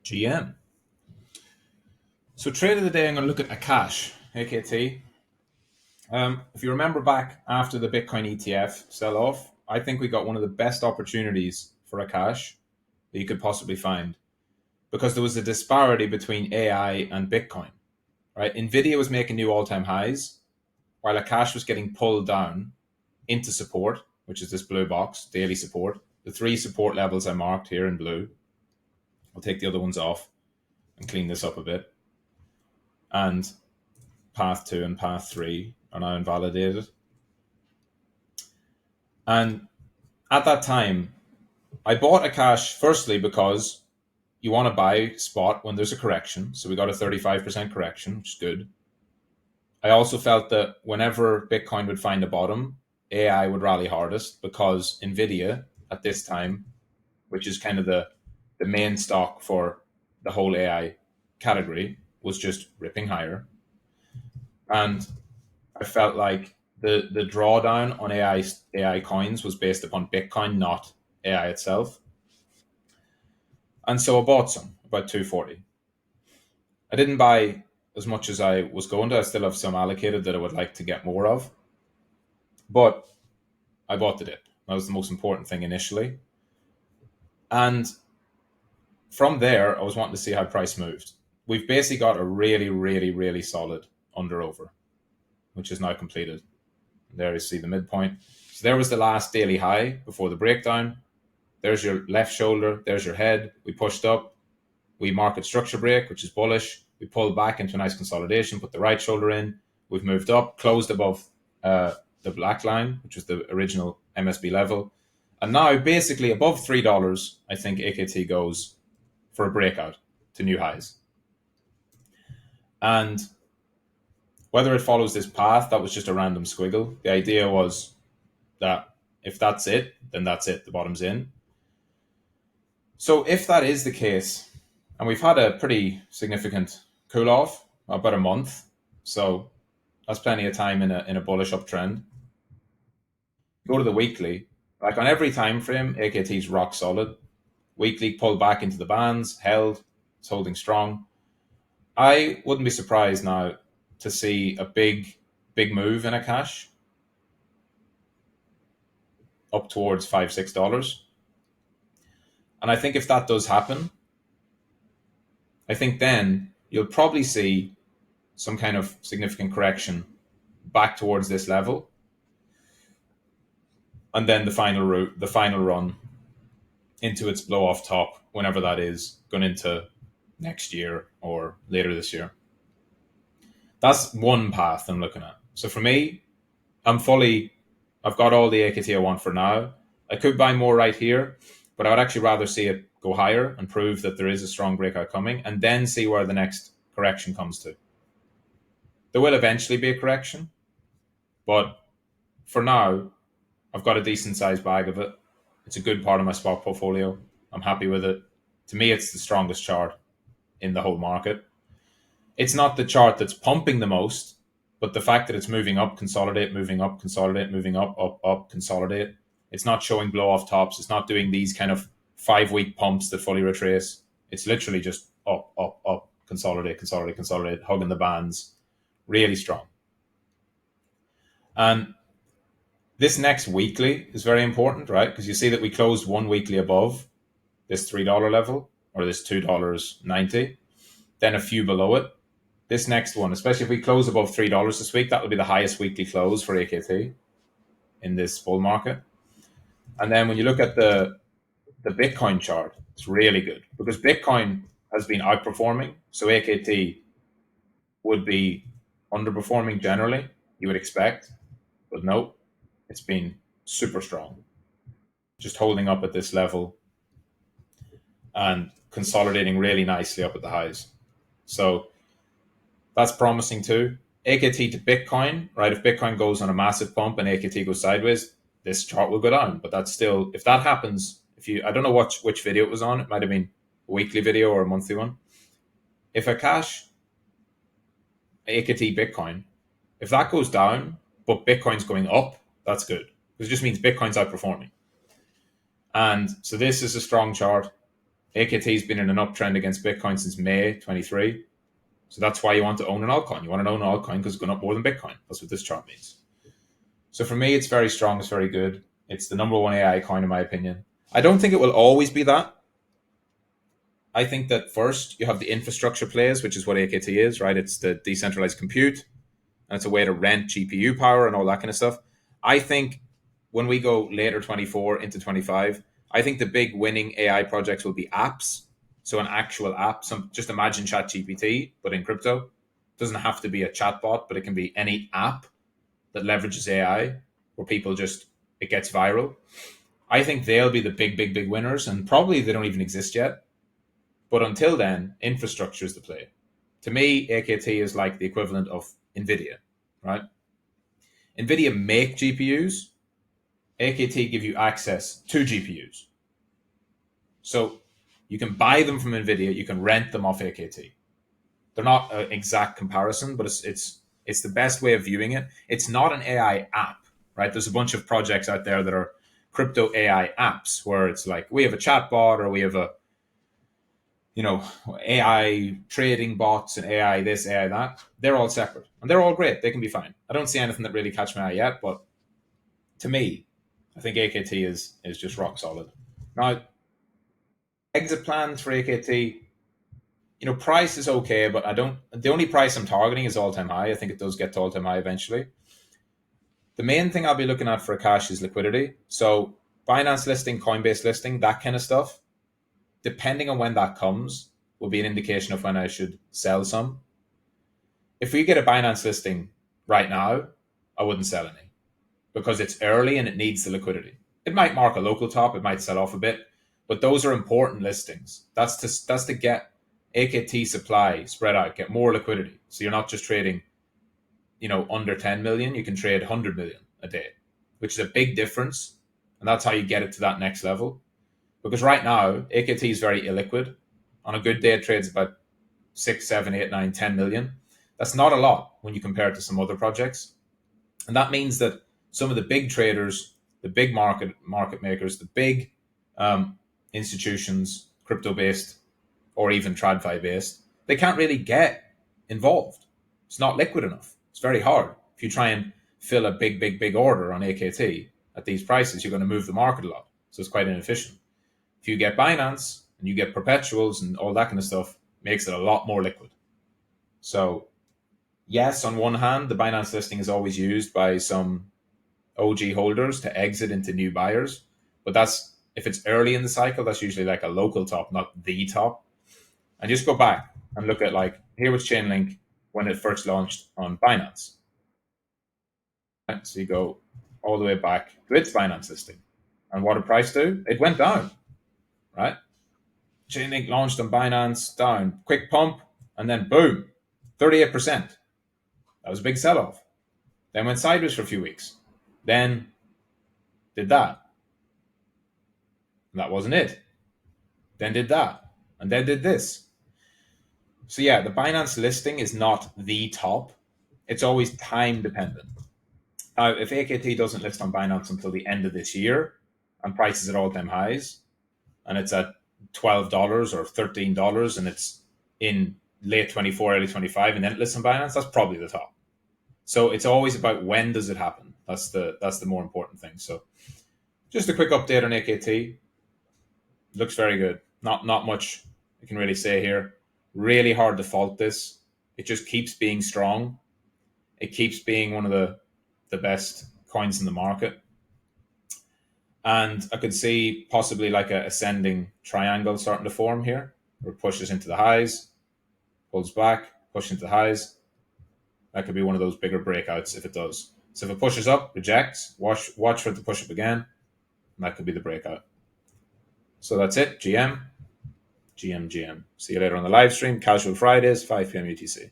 GM. So trade of the day, I'm going to look at Akash, AKT. If you remember back after the Bitcoin ETF sell-off, I think we got one of the best opportunities for Akash that you could possibly find, because there was a disparity between AI and Bitcoin. Right? Nvidia was making new all-time highs, while Akash was getting pulled down into support, which is this blue box, daily support. The three support levels I marked here in blue. I'll take the other ones off and clean this up a bit. And path 2 and path 3 are now invalidated. And at that time, I bought Akash firstly because you want to buy spot when there's a correction. So we got a 35% correction, which is good. I also felt that whenever Bitcoin would find a bottom, AI would rally hardest, because Nvidia at this time, which is kind of the main stock for the whole AI category, was just ripping higher. And I felt like the drawdown on AI coins was based upon Bitcoin, not AI itself. And so I bought some, about 240. I didn't buy as much as I was going to. I still have some allocated that I would like to get more of. But I bought the dip. That was the most important thing initially. And from there, I was wanting to see how price moved. We've basically got a really, really, really solid under over, which is now completed. There you see the midpoint. So there was the last daily high before the breakdown. There's your left shoulder. There's your head. We pushed up. We market structure break, which is bullish. We pulled back into a nice consolidation, put the right shoulder in. We've moved up, closed above the black line, which was the original MSB level. And now basically above $3, I think AKT goes for a breakout to new highs. And whether it follows this path, that was just a random squiggle. The idea was that if that's it, then that's it. The bottom's in. So if that is the case, and we've had a pretty significant cool off, about a month, so that's plenty of time in a bullish uptrend. Go to the weekly, like on every time frame, AKT's rock solid. Weekly pulled back into the bands, held, it's holding strong. I wouldn't be surprised now to see a big move in Akash up towards $5-6. And I think if that does happen, I think then you'll probably see some kind of significant correction back towards this level. And then the final run into its blow off top, whenever that is, going into next year or later this year. That's one path I'm looking at. So for me, I've got all the AKT I want for now. I could buy more right here, but I would actually rather see it go higher and prove that there is a strong breakout coming, and then see where the next correction comes to. There will eventually be a correction, but for now, I've got a decent sized bag of it. It's a good part of my spot portfolio. I'm happy with it. To me, it's the strongest chart in the whole market. It's not the chart that's pumping the most, but the fact that it's moving up, consolidate, moving up, consolidate, moving up, consolidate. It's not showing blow off tops. It's not doing these kind of 5-week pumps that fully retrace. It's literally just up, consolidate, consolidate, consolidate, hugging the bands. Really strong. And this next weekly is very important, right? Because you see that we closed one weekly above this $3 level, or this $2.90, then a few below it. This next one, especially if we close above $3 this week, that will be the highest weekly close for AKT in this bull market. And then when you look at the Bitcoin chart, it's really good, because Bitcoin has been outperforming. So AKT would be underperforming generally, you would expect. But no, it's been super strong. Just holding up at this level and consolidating really nicely up at the highs. So that's promising too. AKT to Bitcoin, right? If Bitcoin goes on a massive pump and AKT goes sideways, this chart will go down. But that's still, if that happens, I don't know which video it was on. It might have been a weekly video or a monthly one. If Akash, AKT Bitcoin, if that goes down, but Bitcoin's going up, that's good. Because it just means Bitcoin's outperforming. And so this is a strong chart. AKT's been in an uptrend against Bitcoin since May 23. So that's why you want to own an altcoin. You want to own an altcoin because it's gone up more than Bitcoin. That's what this chart means. So for me, it's very strong. It's very good. It's the number one AI coin, in my opinion. I don't think it will always be that. I think that first you have the infrastructure plays, which is what AKT is, right? It's the decentralized compute, and it's a way to rent GPU power and all that kind of stuff. I think when we go later 24 into 25, I think the big winning AI projects will be apps. So an actual app, just imagine ChatGPT, but in crypto. It doesn't have to be a chatbot, but it can be any app that leverages AI where people it gets viral. I think they'll be the big winners, and probably they don't even exist yet. But until then, infrastructure is the play. To me, AKT is like the equivalent of NVIDIA, right? NVIDIA make GPUs. AKT give you access to GPUs. So you can buy them from NVIDIA, you can rent them off AKT. They're not an exact comparison, but it's the best way of viewing it. It's not an AI app, right? There's a bunch of projects out there that are crypto AI apps where it's like we have a chatbot or we have a AI trading bots and AI this, AI that. They're all separate and they're all great. They can be fine. I don't see anything that really catch my eye yet, but to me, I think AKT is just rock solid. Now, exit plans for AKT, price is okay, but the only price I'm targeting is all-time high. I think it does get to all-time high eventually. The main thing I'll be looking at for Akash is liquidity. So Binance listing, Coinbase listing, that kind of stuff, depending on when that comes, will be an indication of when I should sell some. If we get a Binance listing right now, I wouldn't sell any because it's early and it needs the liquidity. It might mark a local top, it might sell off a bit, but those are important listings. That's to get AKT supply spread out, get more liquidity. So you're not just trading, under 10 million, you can trade 100 million a day, which is a big difference. And that's how you get it to that next level. Because right now, AKT is very illiquid. On a good day, it trades about 6, 7, 8, 9, 10 million. That's not a lot when you compare it to some other projects. And that means that some of the big traders, the big market makers, the big institutions, crypto-based or even TradFi-based, they can't really get involved. It's not liquid enough. It's very hard. If you try and fill a big order on AKT at these prices, you're going to move the market a lot. So it's quite inefficient. If you get Binance and you get perpetuals and all that kind of stuff, it makes it a lot more liquid. So yes, on one hand, the Binance listing is always used by some OG holders to exit into new buyers. But if it's early in the cycle, that's usually like a local top, not the top. And just go back and look at here was Chainlink when it first launched on Binance. So you go all the way back to its Binance listing. And what did price do? It went down, right? Chainlink launched on Binance, down, quick pump, and then boom, 38%. That was a big sell-off. Then went sideways for a few weeks. Then did that. And that wasn't it. Then did that. And then did this. So yeah, the Binance listing is not the top. It's always time dependent. Now, if AKT doesn't list on Binance until the end of this year and prices at all-time highs, and it's at $12 or $13 and it's in late 24, early 25, and then it lists on Binance, that's probably the top. So it's always about when does it happen. That's the more important thing. So just a quick update on AKT. Looks very good. Not much I can really say here. Really hard to fault this. It just keeps being strong. It keeps being one of the best coins in the market. And I could see possibly like a ascending triangle starting to form here, where it pushes into the highs, pulls back, pushes into the highs. That could be one of those bigger breakouts if it does. So if it pushes up, rejects, watch for it to push up again, and that could be the breakout. So that's it. GM. See you later on the live stream. Casual Fridays, 5 p.m. UTC.